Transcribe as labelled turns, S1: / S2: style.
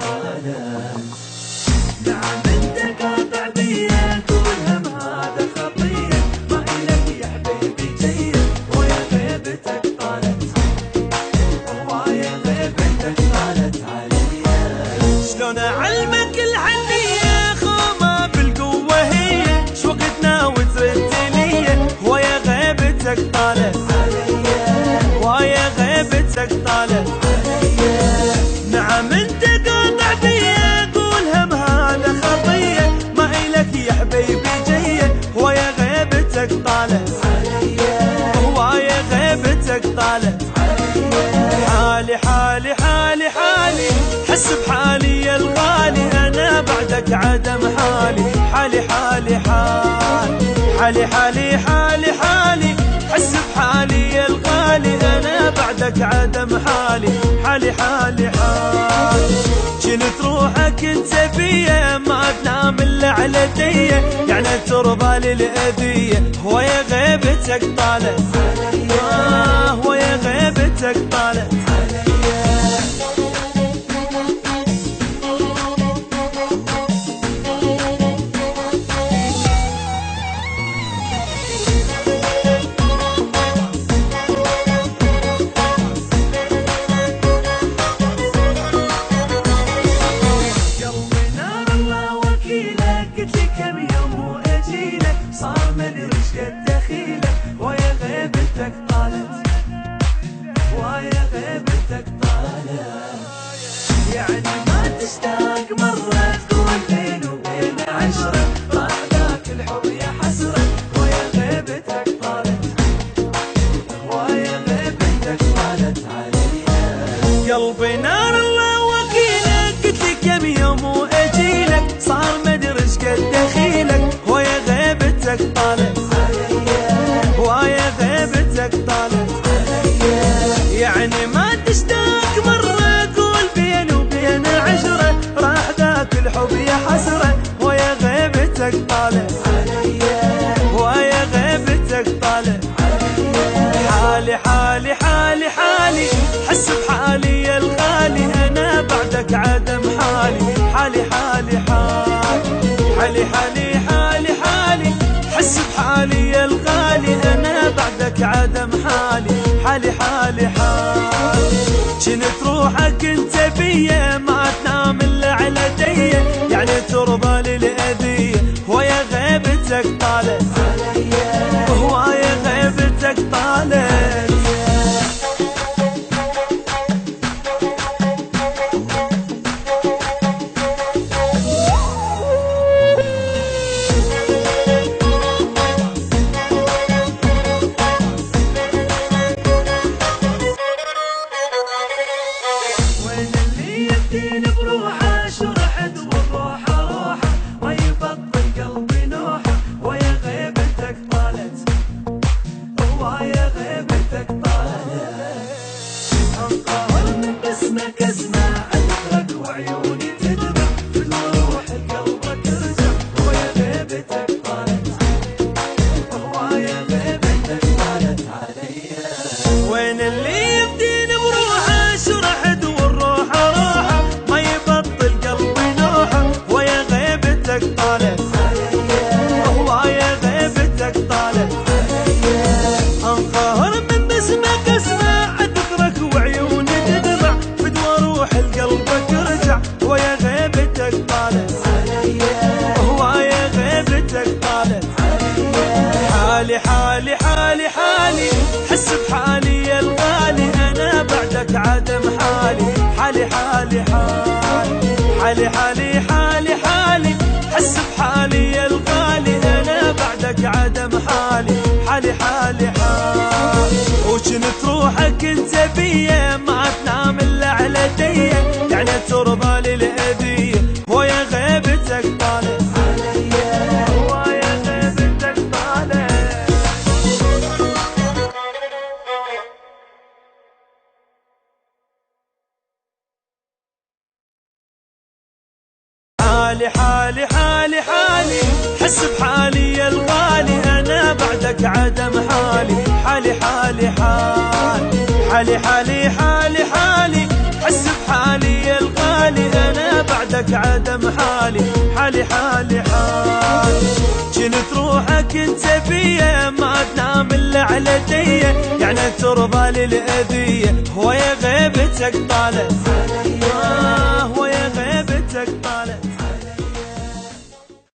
S1: طالت. نعم انت قاطع بيا قول هم هذا خطيه، ما إلك يا حبيبي جيد ويا غيبتك طالت، ويا غيبتك طالت عليا. شلون اعلمك الحنيه خومه بالقوه هي، شو وقتنا وترد لي ويا غيبتك طالت عليا، ويا غيبتك طالت عليا. نعم انت قاطع بيا قول هم هذا خطيه، ما إلك يا حبيبي جيه ويا غيبتك طالت عليا، ويا غيبتك طالت عليا. حالي حالي حالي حالي حس بحالي يا الغالي، انا بعدك عدم حالي. حالي حالي حالي حالي حالي حالي حس بحالي يا الغالي، انا بعدك عدم حالي. حالي حالي حالي جنت روحك انت بيا، ما تنام الا على ديه، يعني ترضى للاذيه ويا غيبتك طالت عليا، ويا غيبتك طالت عليا. صار مدري ايش قد دخيلك ويا غيبتك طالت، ويا غيبتك طالت. يعني ما تشتاق مرة تقول بيني وبين عشرة، راح ذاك الحب يا حسرة ويا غيبتك طالت، ويا غيبتك طالت عليا. قلبي نار الله وكيلك، قلت لك كم يوم واجيلك، صار مدري ايش قد دخيلك ويا غيبتك طالت عليا، ويا غيبتك طالت عليا. يعني ما تشتاق مرة قول بيني وبين عشرة، راح ذاك الحب يا حسرة ويا غيبتك طالت عليا، ويا غيبتك طالت عليا. حالي حالي حالي حالي حس بحالي يا الغالي، انا بعدك عدم حالي. حالي حالي حالي حالي حالي حالي حس بحالي يا الغالي، انا بعدك عدم حالي. حالي حالي حالي جنت روحك انت بيا، ما تنام الا على ديه، يعني ترضى للاذيه ويا غيبتك طالت عليا، ويا غيبتك طالت. بروحه شرحت والروحه روحه، ما يبطل قلبي نوحه ويا غيبتك طالت، ويا غيبتك طالت. انقهر من بسمك اسمع عذرك وعيوني تدمع، في الروح قلبك ارجع ويا غيبتك طالت، ويا غيبتك طالت عليا. وين اللي يفدين بروحه شرحت والروحه روحه، ما يبطل قلبي نوحه ويا غيبتك طالت عليا، ويا غيبتك طالت عليا. انقهر من بسمك اسمع ذكرك وعيوني تدمع، فدوى روح لقلبك ارجع ويا غيبتك طالت عليا، ويا غيبتك طالت عليا. حالي حالي حالي حالي حس بحالي يا الغالي، انا بعدك عدم حالي. حالي حالي حالي حالي حالي حالي حس بحالي يا الغالي، انا بعدك عدم حالي. حالي حالي حالي وجنت روحك انت بيا، ما تنام الا على ديه، يعني ترضى للاذيه ويا غيبتك طالت عليا، ويا غيبتك طالت. حالي حالي حالي حالي حس بحالي يا الغالي، انا بعدك عدم حالي. حالي حالي حالي حالي حالي حالي حالي حس بحالي يا الغالي، انا بعدك عدم حالي حالي حالي حال. كنت روحك انت بيا ما تنام الا على ديه، يعني ترضى للأذية ويا غيبتك طالت